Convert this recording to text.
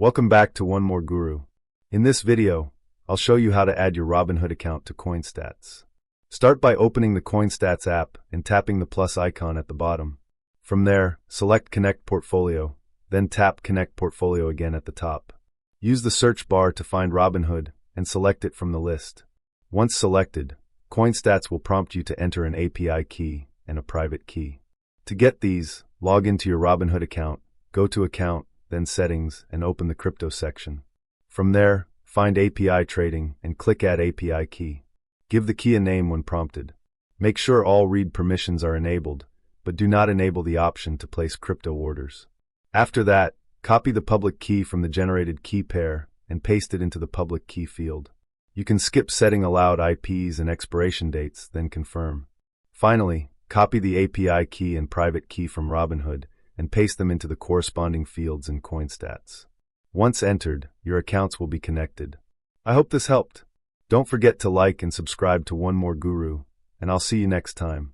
Welcome back to One More Guru. In this video, I'll show you how to add your Robinhood account to CoinStats. Start by opening the CoinStats app and tapping the plus icon at the bottom. From there, select Connect Portfolio, then tap Connect Portfolio again at the top. Use the search bar to find Robinhood and select it from the list. Once selected, CoinStats will prompt you to enter an API key and a private key. To get these, log into your Robinhood account, go to Account, then Settings, and open the Crypto section. From there, find API Trading and click Add API Key. Give the key a name when prompted. Make sure all read permissions are enabled, but do not enable the option to place crypto orders. After that, copy the public key from the generated key pair and paste it into the public key field. You can skip setting allowed IPs and expiration dates, then confirm. Finally, copy the API key and private key from Robinhood and paste them into the corresponding fields in CoinStats. Once entered, your accounts will be connected. I hope this helped. Don't forget to like and subscribe to One More Guru, and I'll see you next time.